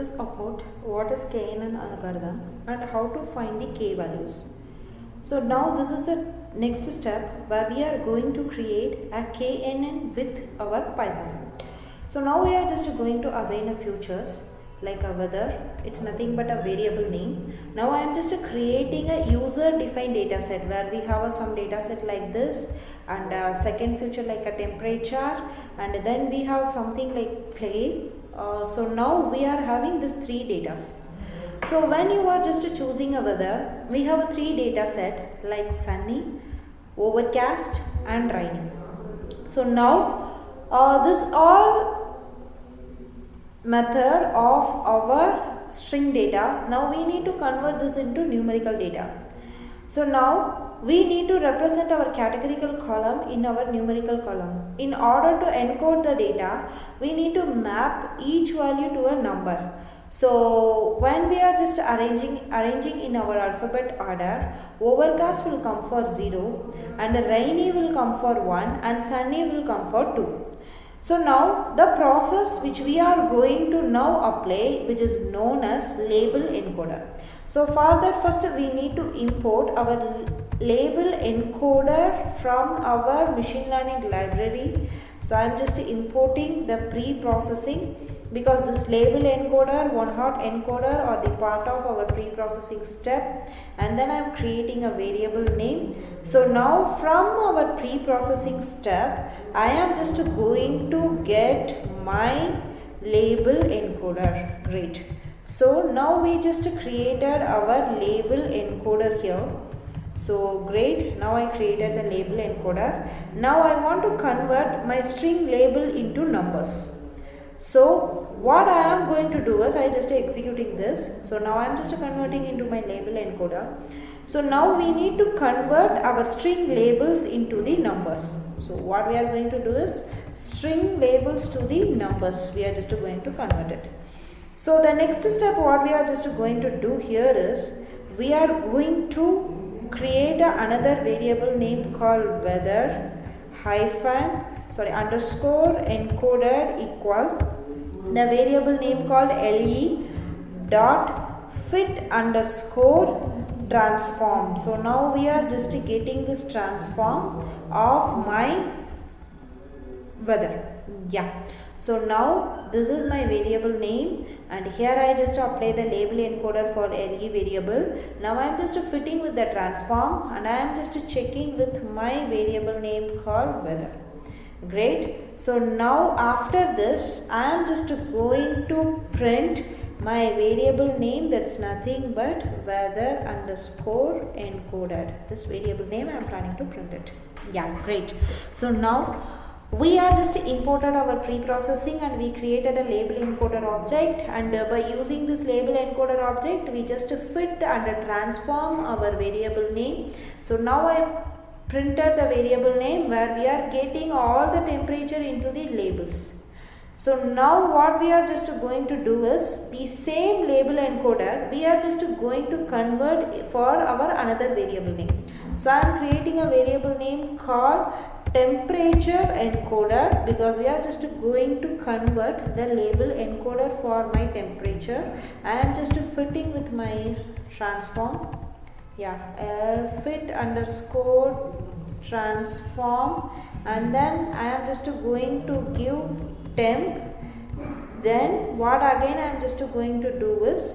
discuss about what is KNN algorithm and how to find the K values. So now this is the next step where we are going to create a KNN with our Python. So now we are just going to assign a features like a weather. It's nothing but a variable name. Now I am just creating a user defined data set where we have some data set like this, and a second feature like a temperature, and then we have something like play. So now we are having these three data. So when you are just choosing a weather, we have a three data set like sunny, overcast and rainy. So now this all method of our string data, now we need to convert this into numerical data. So now we need to represent our categorical column in our numerical column. In order to encode the data, we need to map each value to a number. So when we are just arranging in our alphabet order, overcast will come for 0 and rainy will come for 1 and sunny will come for 2. So now the process which we are going to now apply, which is known as label encoder. So for that, first we need to import our label encoder from our machine learning library. So I am just importing the pre-processing, because this label encoder, one hot encoder are the part of our pre-processing step, and then I am creating a variable name. So now from our pre-processing step, I am just going to get my label encoder. Great. So now we just created our label encoder here. So great, now I created the label encoder. Now I want to convert my string label into numbers. So what I am going to do is I just executing this. So now I am just converting into my label encoder. So now we need to convert our string labels into the numbers. So what we are going to do is string labels to the numbers. We are just going to convert it. So the next step what we are just going to do here is we are going to create another variable name called weather underscore encoded equal the variable name called le dot fit underscore transform. So now we are just getting this transform of my weather. Yeah. So now this is my variable name, and here I just apply the label encoder for le variable. Now I am just fitting with the transform, and I am just checking with my variable name called weather. Great. So now after this I am just going to print my variable name, that's nothing but weather underscore encoded. This variable name I am planning to print it. Yeah, great. So now we are just imported our pre-processing and we created a label encoder object, and by using this label encoder object we just fit and transform our variable name. So now I printed the variable name where we are getting all the temperature into the labels. So now what we are just going to do is the same label encoder we are just going to convert for our another variable name. So I am creating a variable name called temperature encoder, because we are just going to convert the label encoder for my temperature. I am just fitting with my transform. Yeah, fit underscore transform, and then I am just going to give temp. Then what again I am just going to do is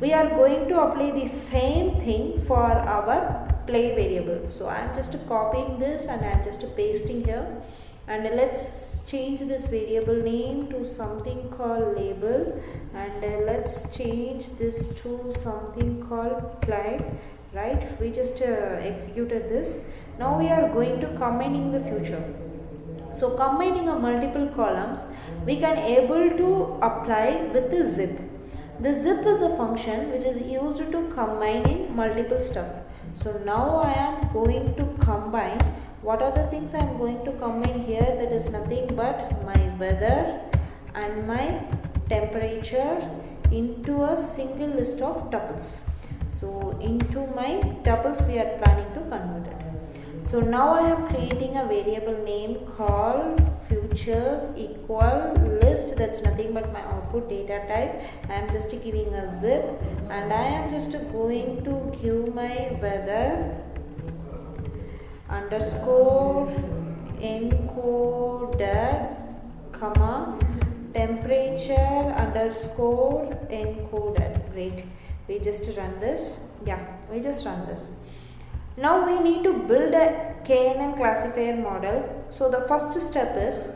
we are going to apply the same thing for our play variable. So I am just copying this and I am just pasting here, and let's change this variable name to something called label, and let's change this to something called play. Right, we just executed this. Now we are going to combining the future. So combining a multiple columns, we can able to apply with the zip. The zip is a function which is used to combine in multiple stuff. So now I am going to combine. What are the things I am going to combine here? That is nothing but my weather and my temperature into a single list of tuples. So into my tuples we are planning to convert it. So now I am creating a variable name called futures equal list. That's nothing but my output data type. I am just giving a zip, and I am just going to give my weather underscore encoder comma temperature underscore encoder. Great. We just run this. Yeah, we just run this. Now we need to build a KNN classifier model. So the first step is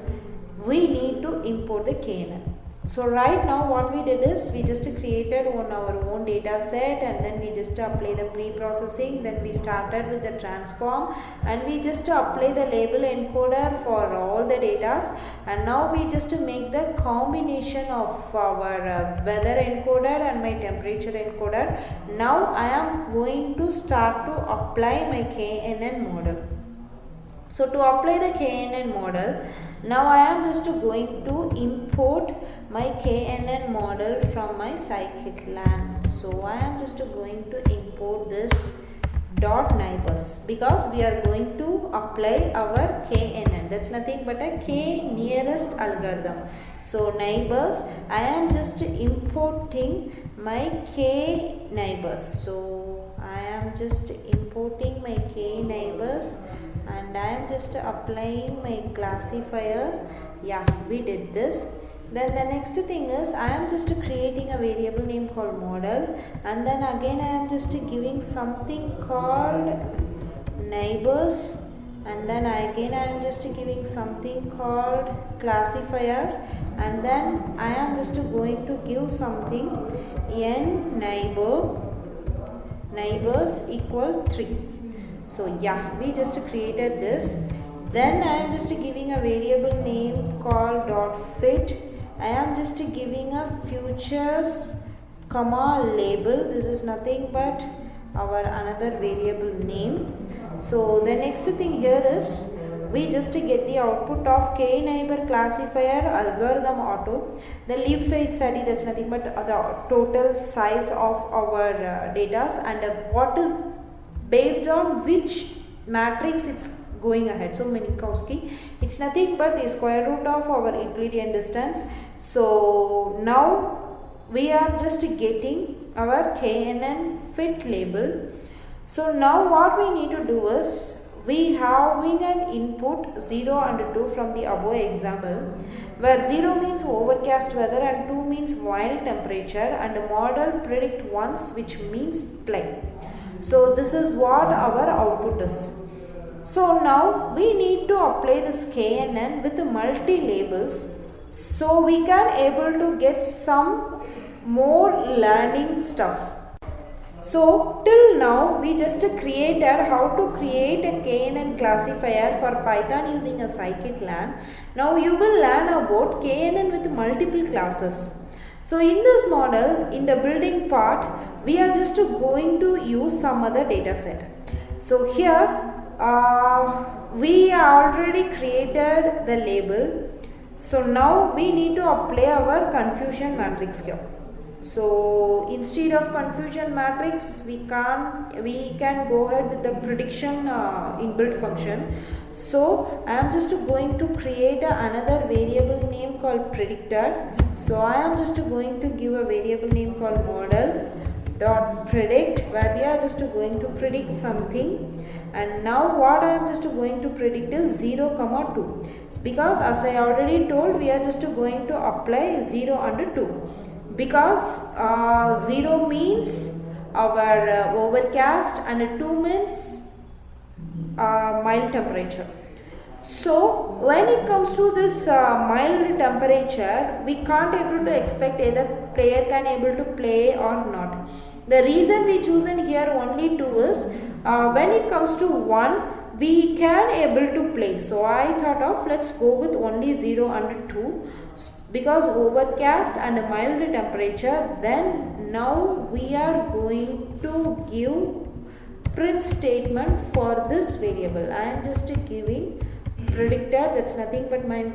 we need to import the KNN. So right now what we did is we just created our own data set, and then we just apply the pre-processing. Then we started with the transform, and we just apply the label encoder for all the data. And now we just make the combination of our weather encoder and my temperature encoder. Now I am going to start to apply my KNN model. So to apply the KNN model, now I am just going to import my KNN model from my scikit-learn. So I am just going to import this .neighbours, because we are going to apply our KNN. That's nothing but a K nearest algorithm. So neighbours, I am just importing my K neighbours. So I am just importing my K neighbours, and I am just applying my classifier. Yeah, we did this. Then the next thing is I am just creating a variable name called model, and then again I am just giving something called neighbours, and then again I am just giving something called classifier, and then I am just going to give something n neighbours equal 3. So yeah, we just created this. Then I am just giving a variable name called .fit. I am just giving a futures comma label. This is nothing but our another variable name. So the next thing here is we just get the output of K neighbor classifier algorithm auto. The leaf size 30, that's nothing but the total size of our data, and what is based on which matrix it's going ahead. So Minkowski, it's nothing but the square root of our Euclidean distance. So now we are just getting our KNN fit label. So now what we need to do is we having an input 0 and 2 from the above example, where 0 means overcast weather and 2 means mild temperature, and the model predict once, which means play. So this is what our output is. So now we need to apply this KNN with multi labels, so we can able to get some more learning stuff. So till now we just created how to create a KNN classifier for Python using a scikit-learn. Now you will learn about KNN with multiple classes. So in this model, in the building part, we are just going to use some other data set. So here we already created the label. So now we need to apply our confusion matrix here. So instead of confusion matrix, we can go ahead with the prediction inbuilt function. So I am just going to create another variable name called predictor. So I am just going to give a variable name called model dot predict, where we are just going to predict something. And now what I am just going to predict is 0, 2. It's because as I already told, we are just going to apply 0 and 2. Because 0 means our overcast and 2 means mild temperature. So when it comes to this mild temperature, we can't able to expect either player can able to play or not. The reason we chosen here only 2 is when it comes to 1, we can able to play. So I thought of let's go with only 0 and 2. Because overcast and a mild temperature, then now we are going to give print statement for this variable. I am just giving predictor, that's nothing but my,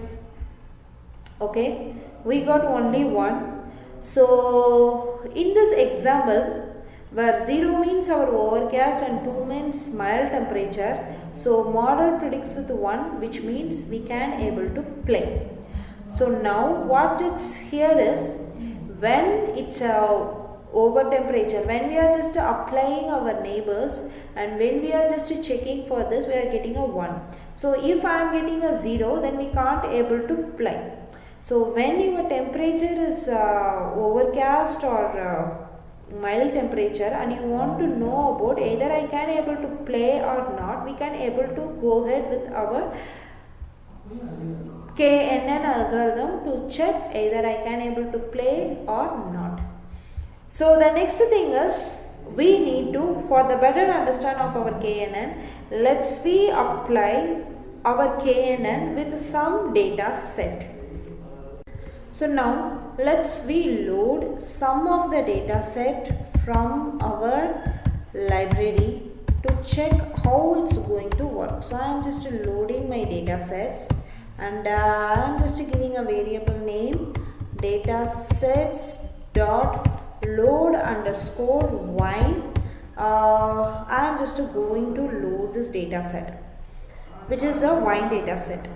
okay, we got only 1. So in this example, where 0 means our overcast and 2 means mild temperature. So model predicts with 1, which means we can able to play. So now what it's here is, when it's over temperature, when we are just applying our neighbors and when we are just checking for this, we are getting a 1. So if I am getting a 0, then we can't able to play. So when your temperature is overcast or mild temperature and you want to know about either I can able to play or not, we can able to go ahead with our KNN algorithm to check either I can able to play or not. So the next thing is, we need to, for the better understand of our KNN, let's we apply our KNN with some data set. So now let's we load some of the data set from our library to check how it's going to work. So I am just loading my data sets and I am just giving a variable name datasets dot load underscore wine. I am just going to load this data set, which is a wine data set.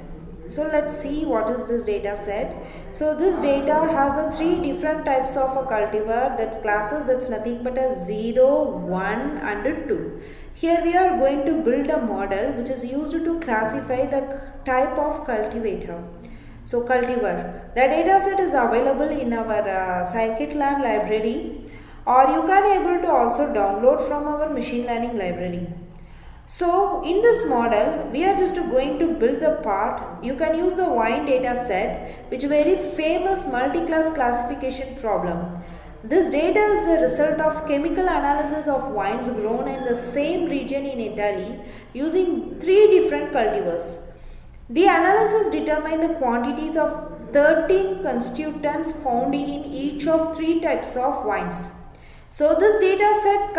So let's see what is this data set. So this data has a 3 different types of a cultivar, that's classes, that's nothing but a 0, 1 and 2. Here we are going to build a model which is used to classify the type of cultivator. So cultivar, the data set is available in our scikit-learn library, or you can able to also download from our machine learning library. So in this model, we are just going to build the part. You can use the wine data set, which is a very famous multi-class classification problem. This data is the result of chemical analysis of wines grown in the same region in Italy using 3 different cultivars. The analysis determined the quantities of 13 constituents found in each of 3 types of wines. So this data set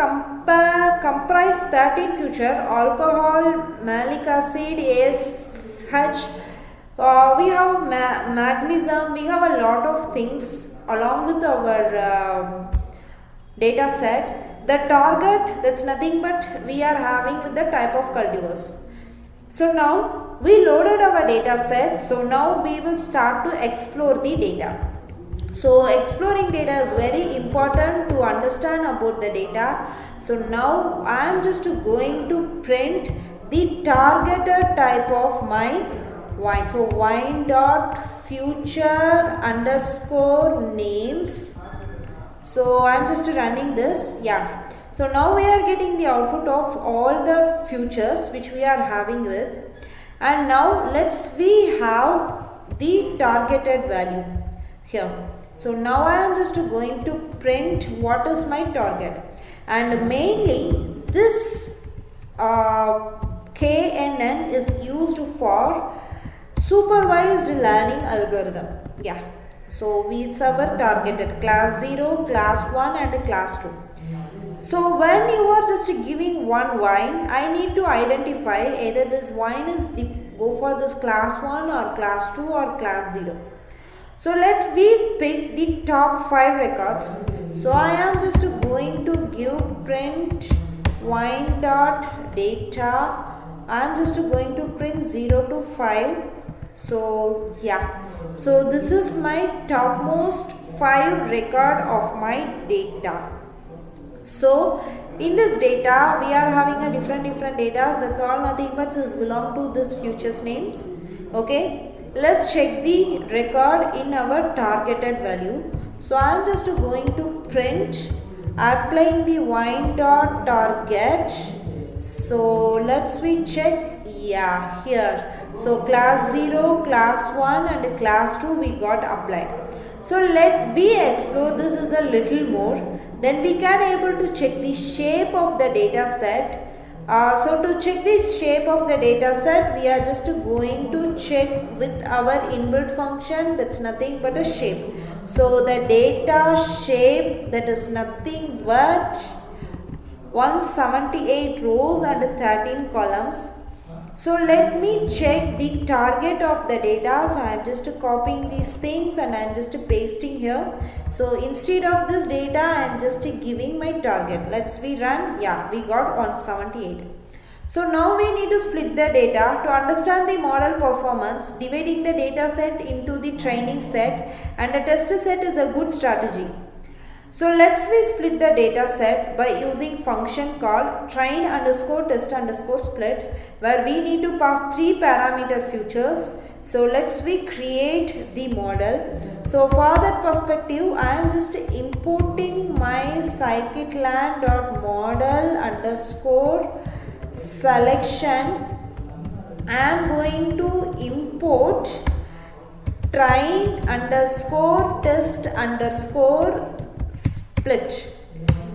comprise 13 features: alcohol, malic acid, ASH, we have magnesium, we have a lot of things along with our data set. The target, that's nothing but we are having with the type of cultivars. So now we loaded our data set. So now we will start to explore the data. So exploring data is very important to understand about the data. So now I am just going to print the targeted type of my wine. So wine dot future underscore names. So I am just running this. Yeah. So now we are getting the output of all the futures which we are having with. And now let's we have the targeted value here. So now I am just going to print what is my target, and mainly this KNN is used for supervised learning algorithm. Yeah, so it's our targeted class 0, class 1 and class 2. So when you are just giving one wine, I need to identify either this wine is go for this class 1 or class 2 or class 0. So let we pick the top 5 records. So I am just going to give print wine dot data. I am just going to print 0 to 5. So yeah, so this is my topmost 5 record of my data. So in this data we are having a different data. That's all nothing but is belong to this futures names. Okay. Let's check the record in our targeted value. So I am just going to print applying the wine dot target. So let's we check. Yeah, here. So class 0, class 1 and class 2 we got applied. So let we explore this is a little more. Then we can able to check the shape of the data set. So to check the shape of the data set, we are just going to check with our inbuilt function, that's nothing but a shape. So the data shape, that is nothing but 178 rows and 13 columns. So let me check the target of the data. So I am just copying these things and I am just pasting here. So instead of this data, I am just giving my target. Let's we run. Yeah, we got 178. So now we need to split the data to understand the model performance. Dividing the data set into the training set and a test set is a good strategy. So let's we split the data set by using function called train underscore test underscore split, where we need to pass 3 parameter features. So let's we create the model. So for that perspective, I am just importing my scikit-learn.model underscore selection. I am going to import train underscore test underscore split.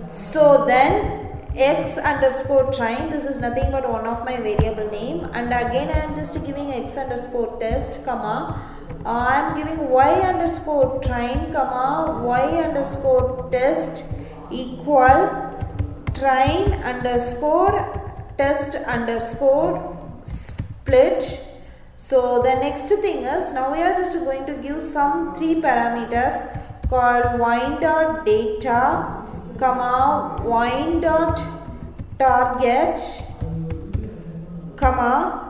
So then x underscore train, this is nothing but one of my variable name, and again I am just giving x underscore test comma I am giving y underscore train comma y underscore test equal train underscore test underscore split. So the next thing is, now we are just going to give some 3 parameters called wine.data comma wine.target comma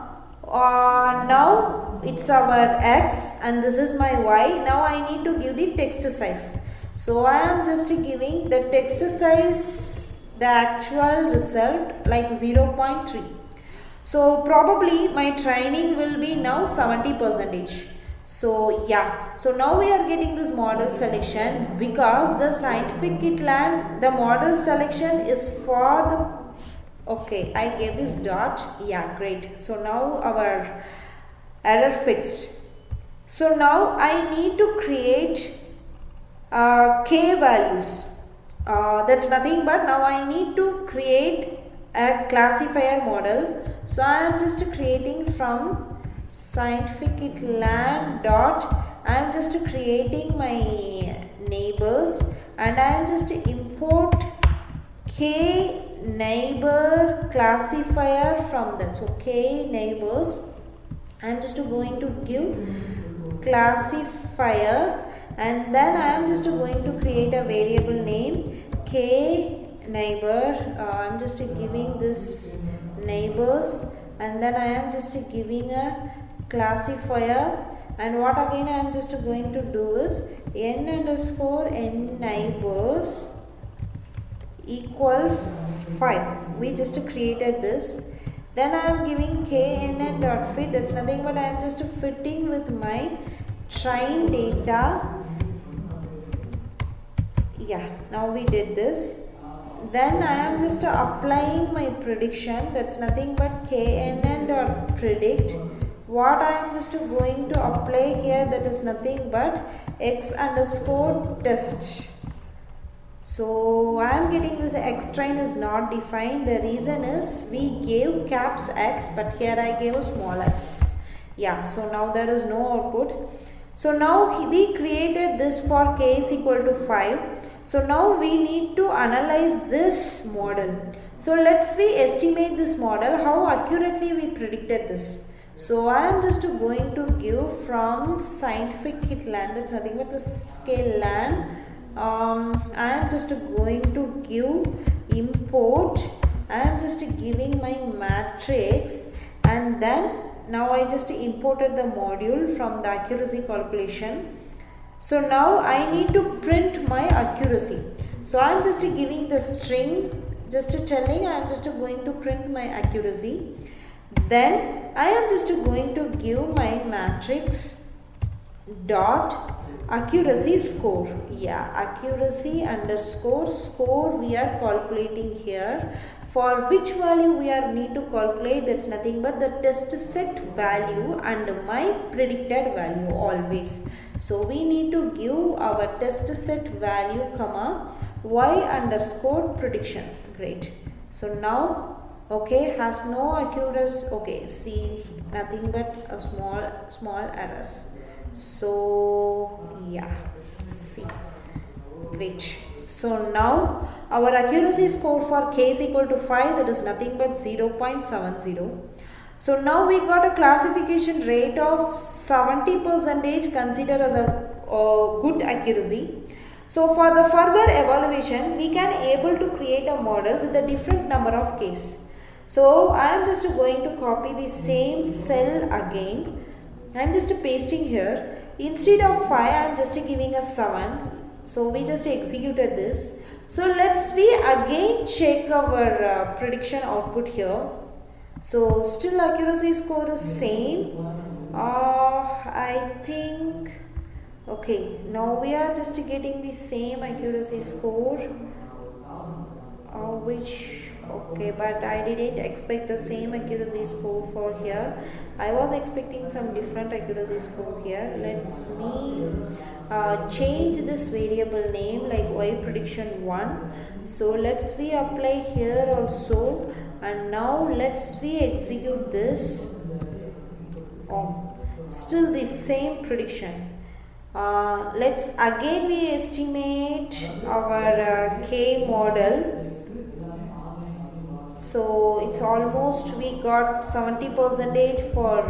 now it's our x and this is my y. Now I need to give the text size. So I am just giving the text size, the actual result like 0.3. So probably my training will be now 70%. So yeah, so now we are getting this model selection because the scikit-learn, the model selection is for the, okay, I gave this dot, yeah, great. So now our error fixed. So now I need to create k values. That's nothing but now I need to create a classifier model. So I am just creating from scikit-learn dot, I am just creating my neighbors and I am just import k neighbor classifier from that. So k neighbors, I am just going to give classifier and then I am just going to create a variable name k neighbor. I am just giving this neighbors and then I am just giving a classifier, and what again I am just going to do is n underscore n neighbors equal 5. We just created this. Then I am giving knn dot fit, that's nothing but I am just fitting with my train data. Yeah, now we did this. Then I am just applying my prediction, that's nothing but knn dot predict. What I am just going to apply here, that is nothing but x underscore test. So I am getting this x train is not defined. The reason is we gave caps x, but here I gave a small x. Yeah, so now there is no output. So now we created this for k is equal to 5. So now we need to analyze this model. So let's we estimate this model, how accurately we predicted this. So I am just going to give from scikit-learn, that's nothing but the scale learn. I am just going to give import, I am just giving my matrix, and then now I just imported the module from the accuracy calculation. So now I need to print my accuracy. So I am just giving the string, just telling I am just going to print my accuracy. Then I am just going to give my matrix dot accuracy score. Yeah, accuracy underscore score we are calculating here. For which value we are need to calculate, that's nothing but the test set value and my predicted value always. So we need to give our test set value comma y underscore prediction. Great. So now okay, has no accuracy. Okay, see, nothing but a small errors. So yeah, see, great. So now our accuracy score for k is equal to 5, that is nothing but 0.70. So now we got a classification rate of 70% considered as a good accuracy. So for the further evaluation, we can able to create a model with a different number of case. So I am just going to copy the same cell again. I am just pasting here. Instead of 5, I am just giving a 7. So we just executed this. So let's we again check our prediction output here. So still accuracy score is same. I think okay, now we are just getting the same accuracy score, which okay, but I didn't expect the same accuracy score for here. I was expecting some different accuracy score here. Let's me change this variable name like y prediction 1. So let's we apply here also, and now let's we execute this. Still the same prediction. Let's again we estimate our K model. So it's almost we got 70% for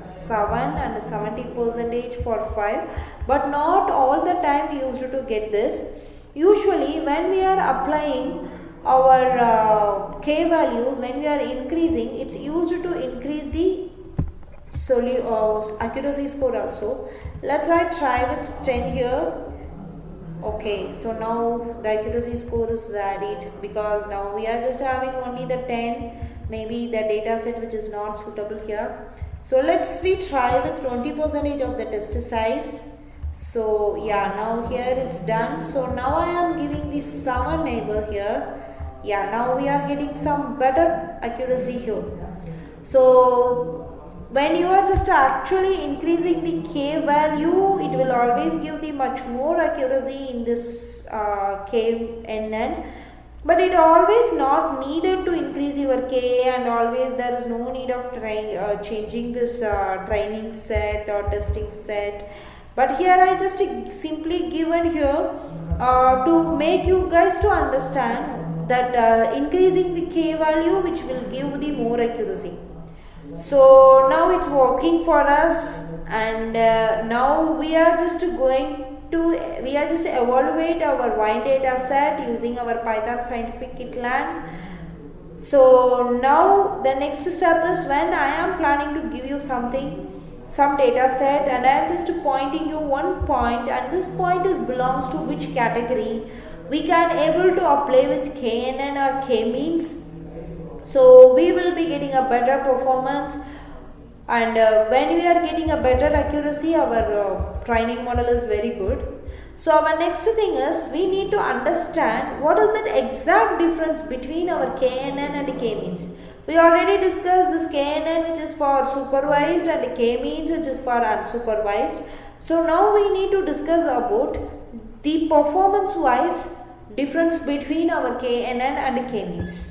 7 and 70% for 5, but not all the time we used to get this. Usually when we are applying our K values, when we are increasing, it's used to increase the accuracy score also. Let's try with 10 here. Okay, so now the accuracy score is varied because now we are just having only the 10, maybe the data set which is not suitable here. So let's we try with 20% of the test size. So yeah, now here it's done. So now I am giving the 7 neighbor here. Yeah, now we are getting some better accuracy here. So when you are just actually increasing the K value, it will always give the much more accuracy in this KNN. But it always not needed to increase your K, and always there is no need of changing this training set or testing set. But here I just simply given here to make you guys to understand that increasing the K value which will give the more accuracy. So now it's working for us, and now we are just evaluate our wine data set using our Python scientific kitland. So now the next step is when I am planning to give you some data set, and I am just pointing you one point, and this point belongs to which category, we can able to apply with KNN or K-means. So we will be getting a better performance, and when we are getting a better accuracy, our training model is very good. So our next thing is we need to understand what is that exact difference between our KNN and K-means. We already discussed this KNN which is for supervised and K-means which is for unsupervised. So now we need to discuss about the performance wise difference between our KNN and K-means.